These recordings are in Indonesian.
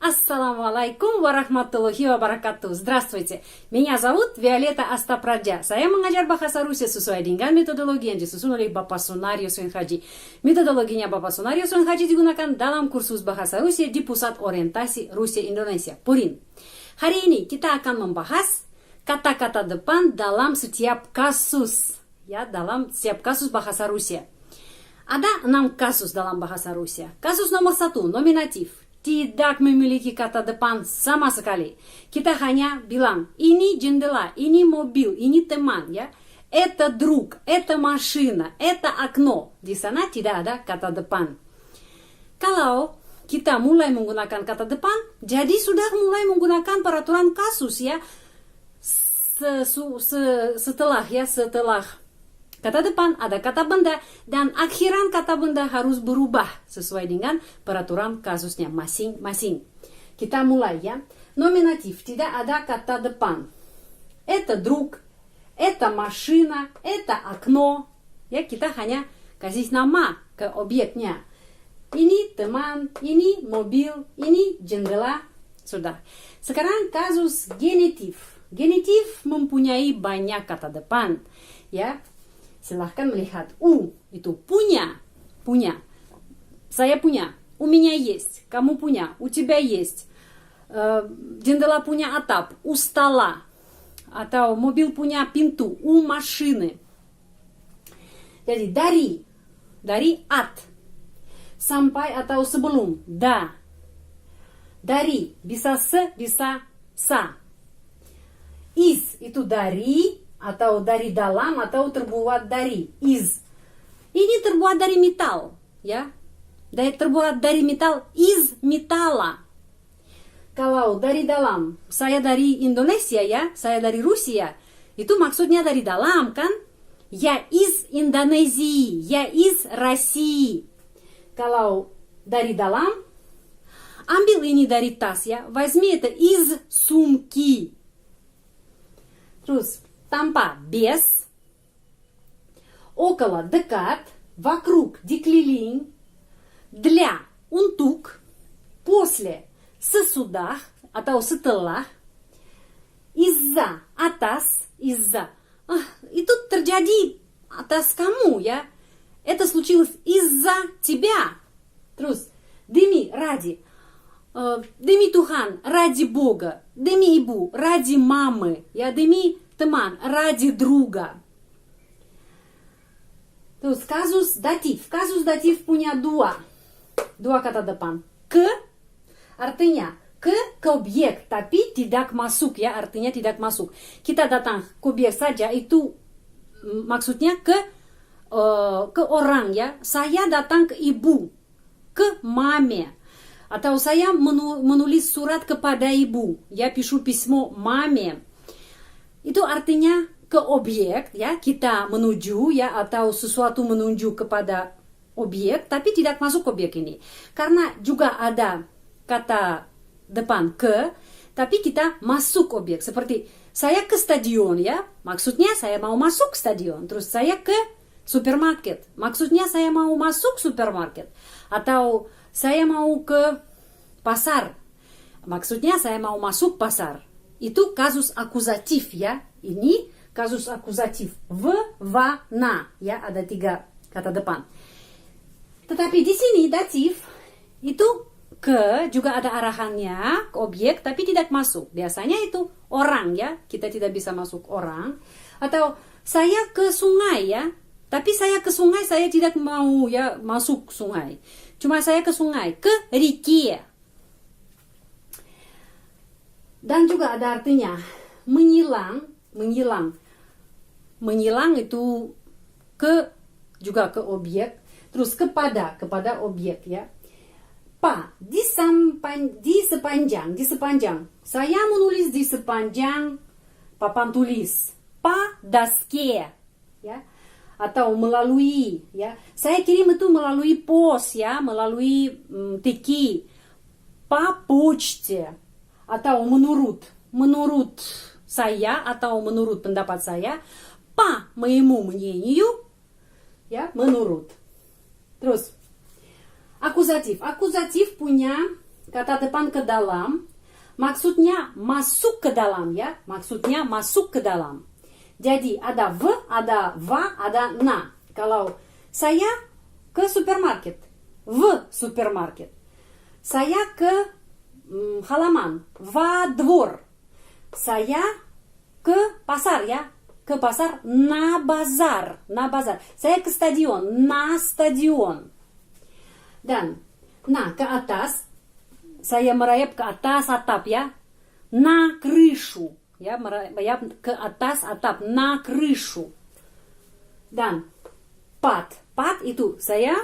Assalamualaikum warahmatullahi wabarakatuh. Здравствуйте. Меня зовут Виолетта Астапрадя. Saya mengajar bahasa Rusia sesuai dengan metodologi yang disusun oleh Bapak Sunario Suenhaji. Metodologinya Bapak Sunario Suenhaji digunakan dalam kursus bahasa Rusia di Pusat Orientasi Rusia Indonesia, PURIN. Hari ini kita akan membahas kata-kata depan dalam setiap kasus. Ya, dalam setiap kasus bahasa Rusia. Ada 6 kasus dalam bahasa Rusia. Kasus nomor 1, nominatif. Tidak memiliki kata depan sama sekali. Kita hanya bilang, ini jendela, ini mobil, ini teman, ya. Это друг, это машина, это окно. Di sana tidak ada kata depan. Kalau kita mulai menggunakan kata depan, jadi sudah mulai menggunakan peraturan kasus, ya. Setelah kata depan ada kata benda dan akhiran kata benda harus berubah sesuai dengan peraturan kasusnya masing-masing. Kita mulai, ya. Nominatif, tidak ada kata depan. Это друг, это машина, это окно. Ya, kita hanya kasih nama ke objeknya. Ini teman, ini mobil, ini jendela. Sudah. Sekarang kasus genitif. Genitif mempunyai banyak kata depan, ya. Silahkan melihat. Itu punya. Saya punya. У меня есть. Kamu punya. У тебя есть. Jendela punya atap. У стола. Atau mobil punya pintu. У машины. Jadi dari at. Sampai atau sebelum. Da. Dari. Bisa se, bisa sa. Is itu dari. Atau dari dalam, atau terbuat dari. Iz. Ini terbuat dari metal, ya. Terbuat dari metal. Iz metala. Kalau dari dalam, saya dari Indonesia, ya. Saya dari Rusia. Itu maksudnya dari dalam, kan? Я из Индонезии. Я из России. Kalau dari dalam, ambil ini dari tas, ya. Возьми это из сумки. Terus, tanpa, без, около, dekat, вокруг, диклилинг, для, untuk, после, sesudah atau setelah, из-за, atas, из-за. Itu terjadi atas kamu, ya. Это случилось из-за тебя. Terus, demi, ради. Demi Tuhan, ради Бога. Demi ibu, ради мамы. Ya, demi teman, ради друга. Terus kasus datif. Kasus datif punya dua kata depan. Ke artinya ke objek tapi tidak masuk, ya, artinya tidak masuk. Kita datang ke objek saja itu maksudnya ke orang, ya. Saya datang ke ibu, ke mame. Atau saya menulis surat kepada ibu, ya, пишу письмо маме. Itu artinya ke objek, ya, kita menuju, ya, atau sesuatu menuju kepada objek, tapi tidak masuk objek ini. Karena juga ada kata depan ke, tapi kita masuk objek. Seperti saya ke stadion, ya, maksudnya saya mau masuk stadion. Terus saya ke supermarket, maksudnya saya mau masuk supermarket. Atau saya mau ke pasar, maksudnya saya mau masuk pasar. Itu kasus akuzatif, ya. Ini kasus akuzatif. V, va, na. Ya, ada 3 kata depan. Tetapi di sini datif itu ke juga ada arahannya ke objek tapi tidak masuk. Biasanya itu orang, ya. Kita tidak bisa masuk orang. Atau saya ke sungai, ya. Tapi saya ke sungai saya tidak mau, ya, masuk sungai. Cuma saya ke sungai, ke реке. Dan juga ada artinya menyilang itu ke juga ke objek, terus kepada objek, ya. Di sepanjang. Saya menulis di sepanjang papan tulis. По доске, ya. Atau melalui, ya. Saya kirim itu melalui pos, ya, melalui tiki. По почте. Atau menurut saya atau menurut pendapat saya, по моему мнению, ya, menurut. Terus akuzatif punya kata depan ke dalam, maksudnya masuk ke dalam ya. Maksudnya masuk ke dalam. Jadi ada v, ada va, ada na. Kalau saya ke supermarket, v supermarket. Saya ke halaman, va двор. Saya ke pasar ya. Ke pasar, на базар, на базар. Saya ke stadion, на stadion. Dan, nah ke atas, saya merayap ke atas atap ya, на крышу. Ya, merayap ke atas atap, на крышу. Dan, pad itu saya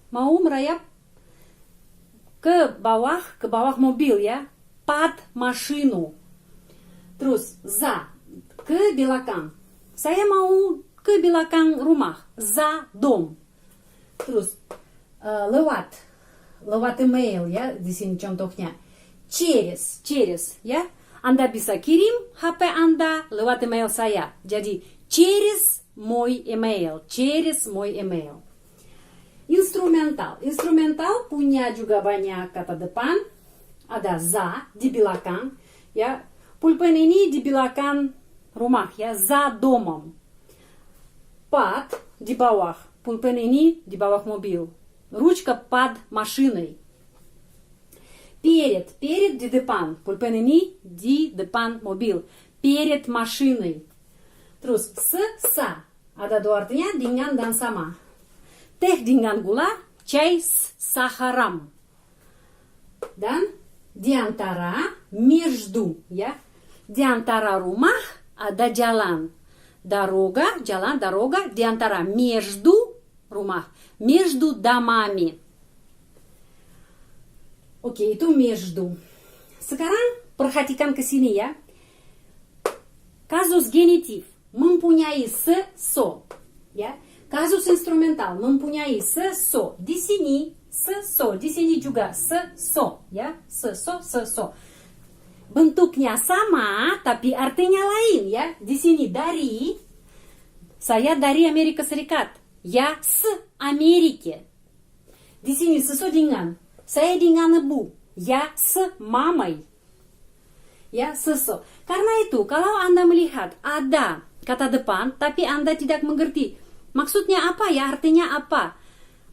mau merayap ke bawah mobil ya, под машину. Terus, за, ke belakang. Saya mau ke belakang rumah, за дом. Terus lewat email ya, di sini contohnya. Через ya. Anda bisa kirim HP Anda lewat email saya. Jadi через мой email, Instrumental punya juga banyak kata depan. Ada za di belakang ya. Pulpen ini di belakang rumah ya, за домом. Под di bawah. Pulpen ini di bawah mobil. Ручка под машиной. Перед di depan. Pulpen ini di depan mobil. Перед машиной. Terus sa. Ada dua artinya, dengan dan sama. Teh dengan gula, чай с сахаром. Dan di antara, между ya. Di antara rumah ada jalan. Jalan, дорога, di antara между rumah, между домами. Oke, itu между. Sekarang perhatikan ke sini ya. Kasus genitif mempunyai so, ya. Kasus instrumental mempunyai so. Di sini so, di sini juga so, ya. So. Bentuknya sama, tapi artinya lain ya. Di sini saya dari Amerika Serikat. Ya, с Америки. Di sini sesu dengan. Saya dengan ibu. Ya, с мамой. Ya, sesu. Karena itu, kalau Anda melihat ada kata depan, tapi Anda tidak mengerti maksudnya apa ya, artinya apa,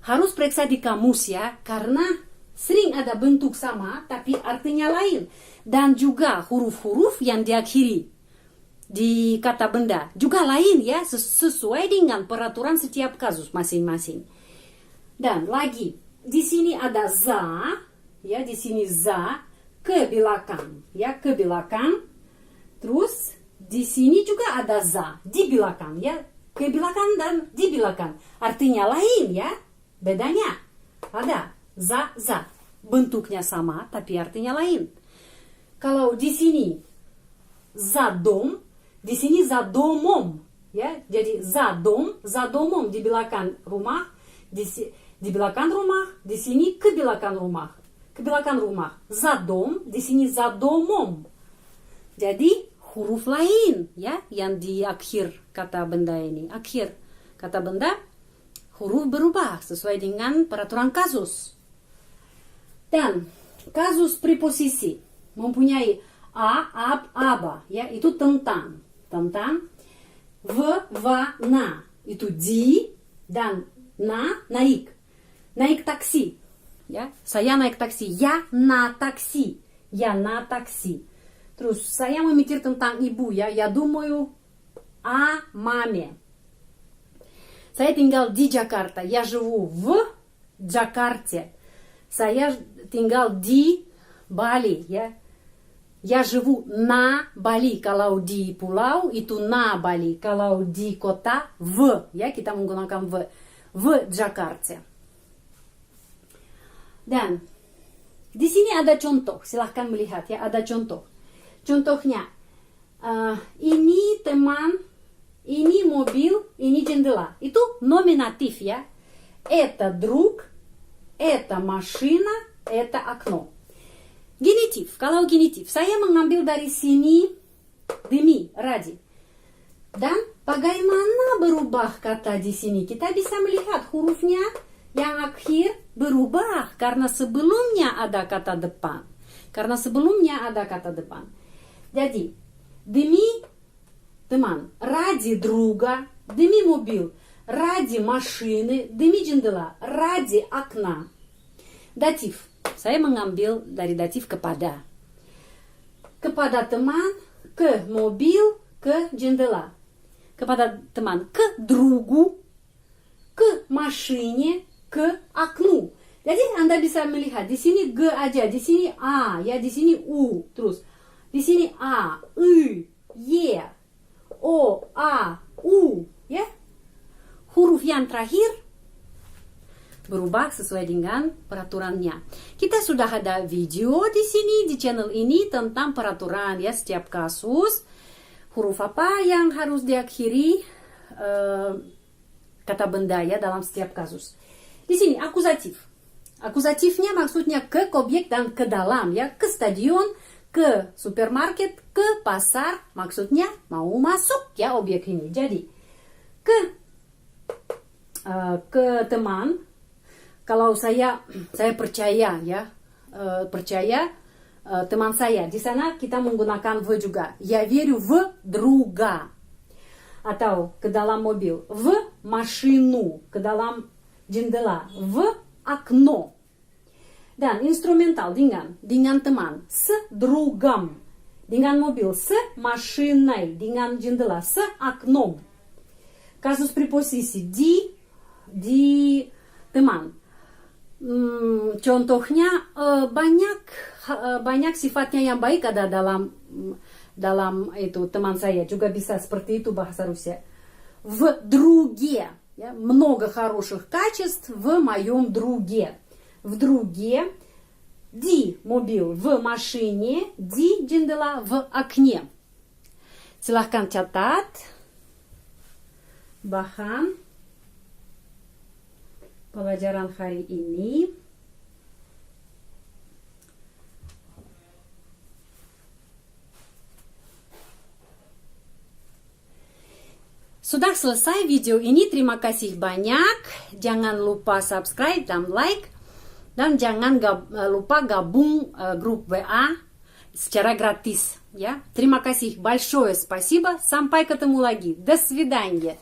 harus periksa di kamus ya. Karena sering ada bentuk sama, tapi artinya lain. Dan juga huruf-huruf yang diakhiri di kata benda juga lain ya, sesuai dengan peraturan setiap kasus masing-masing. Dan lagi di sini ada za ya, di sini za ke belakang ya, ke belakang. Terus di sini juga ada za di belakang ya, ke belakang dan di belakang, artinya lain ya, bedanya ada za bentuknya sama tapi artinya lain. Kalau di sini za dom, di sini za domom ya. Jadi za domom di belakang rumah, di belakang rumah, di sini ke belakang rumah. Ke belakang rumah. Za dom, di sini za domom. Jadi huruf lain ya yang di akhir kata benda ini. Akhir kata benda huruf berubah sesuai dengan peraturan kasus. Dan kasus preposisi mempunyai aba ya, itu tentang, va, na itu di, dan na naik taksi ya, saya naik taksi, ya na taksi. Terus saya memikir tentang ibu ya, я думаю о маме. Saya tinggal di Jakarta, я живу в Джакарте. Saya tinggal di Bali ya. Я живу на Bali. Kalau di pulau itu на Bali. Kalau di kota в, ya, kita menggunakan в Jakarta. Dan di sini ada contoh, silahkan melihat ya, ada contoh. Contohnya, ini teman, ini mobil, ini jendela. Itu nominatif ya. Это друг, это машина, это окно. Genitif, kalau genitif, saya mengambil dari sini demi, ради. Dan bagaimana berubah kata di sini? Kita bisa melihat hurufnya Yang akhir berubah karena sebelumnya ada kata depan. Karena sebelumnya ada kata depan. Jadi, demi teman, ради друга, demi mobil, ради машины, demi jendela, ради окна. Datif. Saya mengambil dari datif kepada. Kepada teman, ke mobil, ke jendela. Kepada teman, ke другу, ke машине, ke окну. Jadi Anda bisa melihat di sini g aja, di sini a, ya di sini u, terus di sini a, y, y, o, a, u, ya. Huruf yang terakhir berubah sesuai dengan peraturannya. Kita sudah ada video di sini di channel ini tentang peraturan ya setiap kasus. Huruf apa yang harus diakhiri kata benda ya dalam setiap kasus. Di sini akusatif. Akusatifnya maksudnya ke objek dan ke dalam ya, ke stadion, ke supermarket, ke pasar, maksudnya mau masuk ya objek ini. Jadi ke teman, kalau saya percaya ya, teman saya. Di sana kita menggunakan v juga. Я верю в друга. Atau ke dalam mobil, в машину, ke dalam jendela, в окно. Dan instrumental dengan teman, с другом. Dengan mobil, с машиной. Dengan jendela, с окном. Kasus preposisi di teman. Contohnya banyak sifatnya yang baik ada dalam itu teman saya, juga bisa seperti itu bahasa Rusia. В друге, ya, много хороших качеств в моем друге. В друге, di mobil, в машине, di jendela, в окне. Silahkan catat bahan pelajaran hari ini. Sudah selesai video ini, terima kasih banyak. Jangan lupa subscribe dan like. Dan jangan lupa gabung grup WA secara gratis. Ya. Terima kasih большое, спасибо. Sampai ketemu lagi. До свидания.